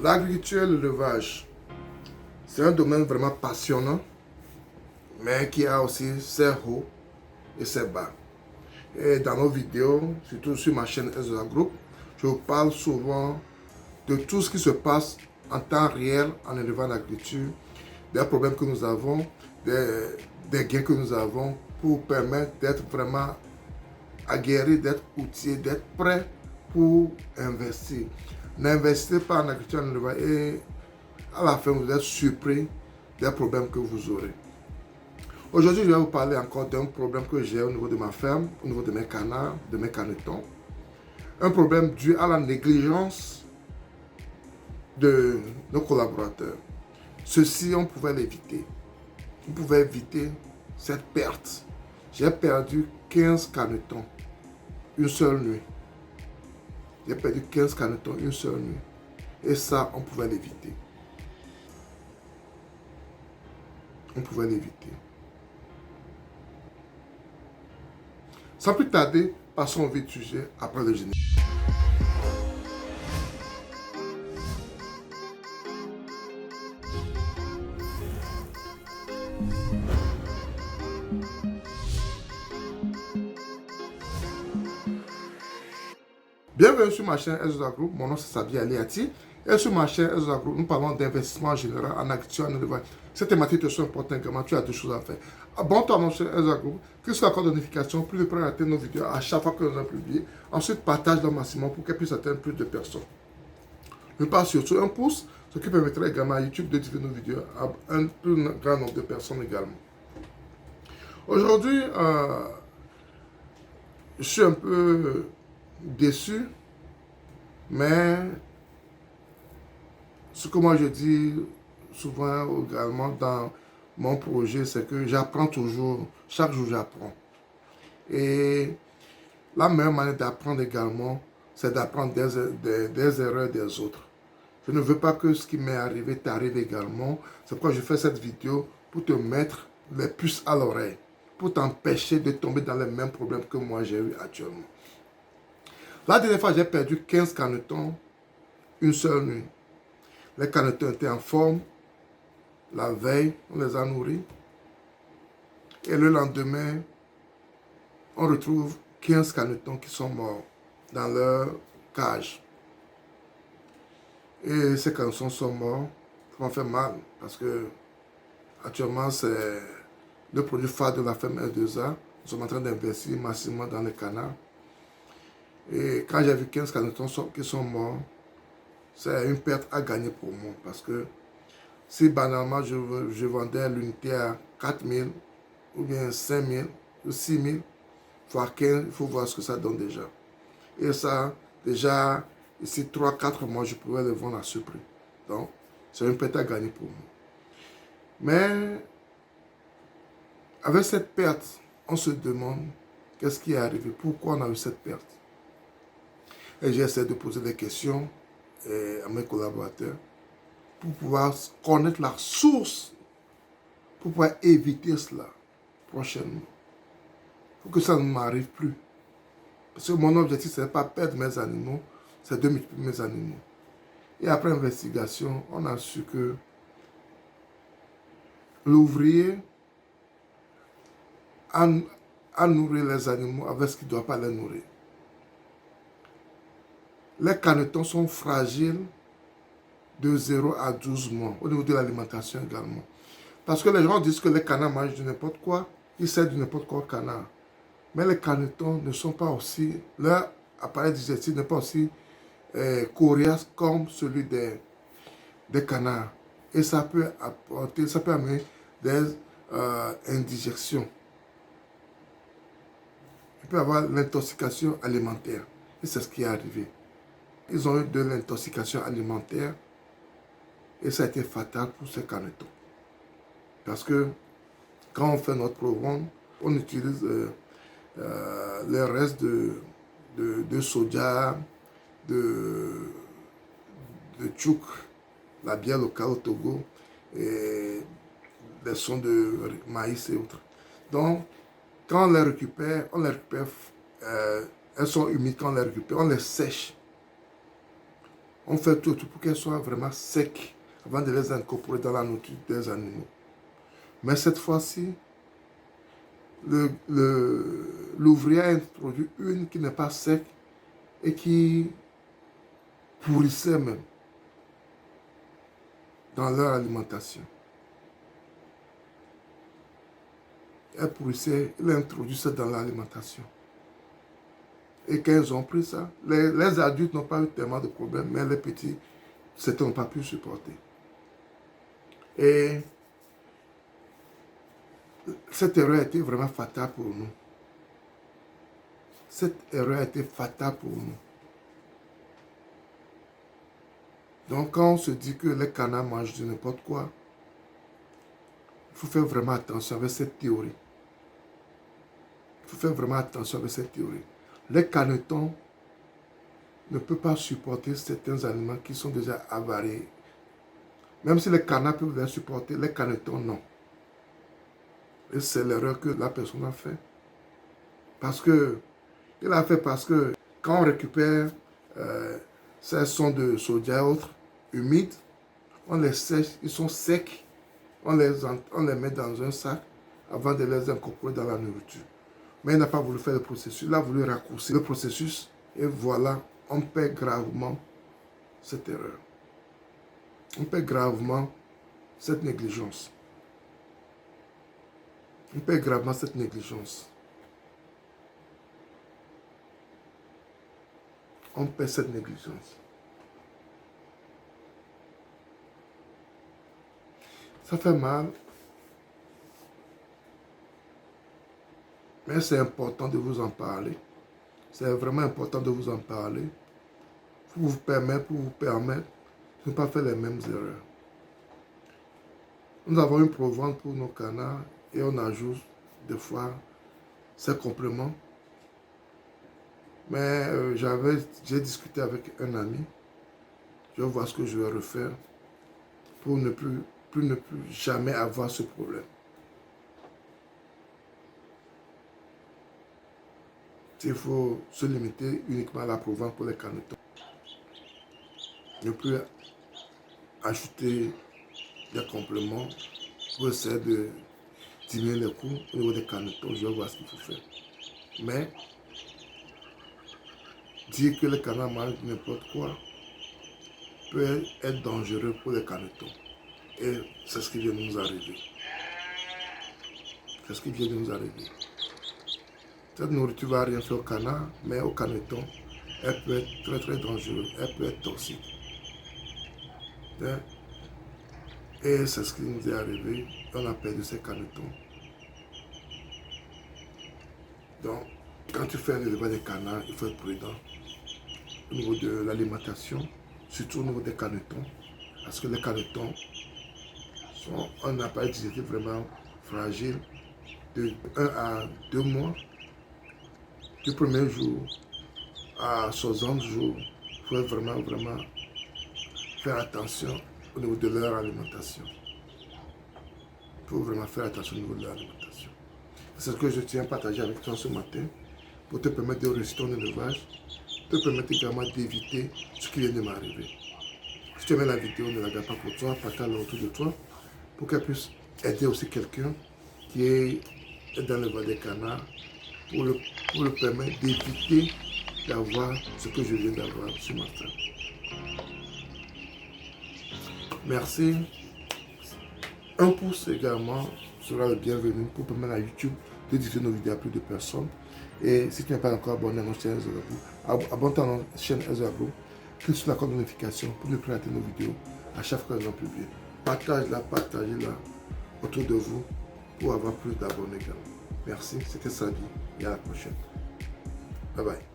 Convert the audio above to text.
L'agriculture et l'élevage, c'est un domaine vraiment passionnant, mais qui a aussi ses hauts et ses bas. Et dans nos vidéos, surtout sur ma chaîne Ezra Group, je vous parle souvent de tout ce qui se passe en temps réel en élevant l'agriculture, des problèmes que nous avons, des gains que nous avons pour permettre d'être vraiment aguerris, d'être outillés, d'être prêts pour investir. N'investissez pas en agriculture en élevage et à la fin vous êtes surpris des problèmes que vous aurez. Aujourd'hui, je vais vous parler encore d'un problème que j'ai au niveau de ma ferme, au niveau de mes canards, de mes canetons. Un problème dû à la négligence de nos collaborateurs. Ceci, on pouvait l'éviter. On pouvait éviter cette perte. J'ai perdu 15 canetons une seule nuit. J'ai perdu 15 canetons une seule nuit. Et ça, on pouvait l'éviter. On pouvait l'éviter. Sans plus tarder, passons au vif du sujet après le générique. Bienvenue sur ma chaîne Ezra Group, mon nom c'est Sabi Aliati. Et sur ma chaîne Ezra Group, nous parlons d'investissement en général en agriculture, en élevage. Cette thématique te sont importantes également, tu as deux choses à faire. Abonne-toi à notre chaîne Ezra Group, clique sur la cloche de notification, plus de près à atteindre nos vidéos à chaque fois que nous avons publié. Ensuite, partage le maximum pour qu'elle puisse atteindre plus de personnes. Ne pas surtout un pouce, ce qui permettra également à YouTube de diffuser nos vidéos à un plus grand nombre de personnes également. Aujourd'hui, je suis un peu déçu, mais ce que moi je dis souvent également dans mon projet, c'est que j'apprends toujours, chaque jour j'apprends. Et la meilleure manière d'apprendre également, c'est d'apprendre des erreurs des autres. Je ne veux pas que ce qui m'est arrivé t'arrive également. C'est pourquoi je fais cette vidéo pour te mettre les puces à l'oreille, pour t'empêcher de tomber dans les mêmes problèmes que moi j'ai eu actuellement. La dernière fois, j'ai perdu 15 canetons une seule nuit. Les canetons étaient en forme. La veille, on les a nourris. Et le lendemain, on retrouve 15 canetons qui sont morts dans leur cage. Et ces canetons sont morts. Ça m'a fait mal parce que actuellement, c'est le produit phare de la ferme R2A. Nous sommes en train d'investir massivement dans les canards. Et quand j'ai vu 15 canetons qui sont morts, c'est une perte à gagner pour moi. Parce que si banalement je vendais l'unité à 4 000 ou bien 5 000 ou 6 000, fois 15, il faut voir ce que ça donne déjà. Et ça, déjà, ici 3-4 mois, je pouvais le vendre à ce prix. Donc, c'est une perte à gagner pour moi. Mais, avec cette perte, on se demande qu'est-ce qui est arrivé, pourquoi on a eu cette perte. Et j'essaie de poser des questions à mes collaborateurs pour pouvoir connaître la source, pour pouvoir éviter cela prochainement. Pour que ça ne m'arrive plus. Parce que mon objectif, ce n'est pas perdre mes animaux, c'est de multiplier mes animaux. Et après investigation, on a su que l'ouvrier a nourri les animaux avec ce qu'il ne doit pas les nourrir. Les canetons sont fragiles de 0 à 12 mois au niveau de l'alimentation également. Parce que les gens disent que les canards mangent de n'importe quoi, ils servent de n'importe quoi canard. Mais les canetons ne sont pas aussi, leur appareil digestif n'est pas aussi coriace comme celui des canards. Et ça peut apporter, ça peut amener des indigestions. Il peut y avoir l'intoxication alimentaire. Et c'est ce qui est arrivé. Ils ont eu de l'intoxication alimentaire et ça a été fatal pour ces canetons. Parce que quand on fait notre programme, on utilise les restes de soja, de tchouk, la bière locale au Togo, et des sons de maïs et autres. Donc, quand on les récupère, elles sont humides quand on les récupère, on les sèche. On fait tout pour qu'elles soient vraiment secs avant de les incorporer dans la nourriture des animaux. Mais cette fois-ci, l'ouvrier a introduit une qui n'est pas sec et qui pourrissait même dans leur alimentation. Elle pourrissait, il a introduit ça dans l'alimentation. Et quand ils ont pris ça, les adultes n'ont pas eu tellement de problèmes, mais les petits, certains n'ont pas pu supporter. Et cette erreur a été vraiment fatale pour nous. Cette erreur a été fatale pour nous. Donc quand on se dit que les canards mangent de n'importe quoi, il faut faire vraiment attention avec cette théorie. Il faut faire vraiment attention avec cette théorie. Les canetons ne peuvent pas supporter certains aliments qui sont déjà avariés. Même si les canards peuvent les supporter, les canetons non. Et c'est l'erreur que la personne a fait. Il a fait parce que quand on récupère ces sons de soja et autres humides, on les sèche, ils sont secs, on les met dans un sac avant de les incorporer dans la nourriture. Mais il n'a pas voulu faire le processus, il a voulu raccourcir le processus et voilà, on perd gravement cette erreur. On perd gravement cette négligence. On perd gravement cette négligence. On perd cette négligence. Ça fait mal. Mais c'est important de vous en parler. C'est vraiment important de vous en parler. Pour vous permettre de ne pas faire les mêmes erreurs. Nous avons une provence pour nos canards et on ajoute des fois ces compléments. Mais j'ai discuté avec un ami. Je vais voir ce que je vais refaire pour ne plus jamais avoir ce problème. Il faut se limiter uniquement à la provence pour les canetons. Ne plus ajouter des compléments pour essayer de diminuer les coûts au niveau des canetons. Je vais voir ce qu'il faut faire. Mais dire que les canards mangent n'importe quoi peut être dangereux pour les canetons. Et c'est ce qui vient de nous arriver. C'est ce qui vient de nous arriver. Cette nourriture ne va rien faire au canard, mais au caneton, elle peut être très très dangereuse, elle peut être toxique. Et c'est ce qui nous est arrivé, on a perdu ces canetons. Donc, quand tu fais un élevage des canards, il faut être prudent au niveau de l'alimentation, surtout au niveau des canetons, parce que les canetons sont un appareil digestif vraiment fragile, de 1 à 2 mois. Du premier jour à 60 jours, il faut vraiment faire attention au niveau de leur alimentation. Il faut vraiment faire attention au niveau de leur alimentation. C'est ce que je tiens à partager avec toi ce matin pour te permettre de réussir ton élevage, te permettre également d'éviter ce qui vient de m'arriver. Si tu aimes la vidéo, ne la garde pas pour toi, partage-la autour de toi pour qu'elle puisse aider aussi quelqu'un qui est dans le bas des canards pour le permettre d'éviter d'avoir ce que je viens d'avoir ce matin. Merci. Un pouce également sera le bienvenu pour permettre à YouTube de diffuser nos vidéos à plus de personnes. Et si tu n'es pas encore abonné à notre chaîne Ezra, abonne-toi à notre chaîne Ezra, clique sur la cloche de notification pour ne plus rater nos vidéos à chaque fois que nous publions. Partagez-la autour de vous pour avoir plus d'abonnés également. Merci, c'était Sadi et à la prochaine. Bye bye.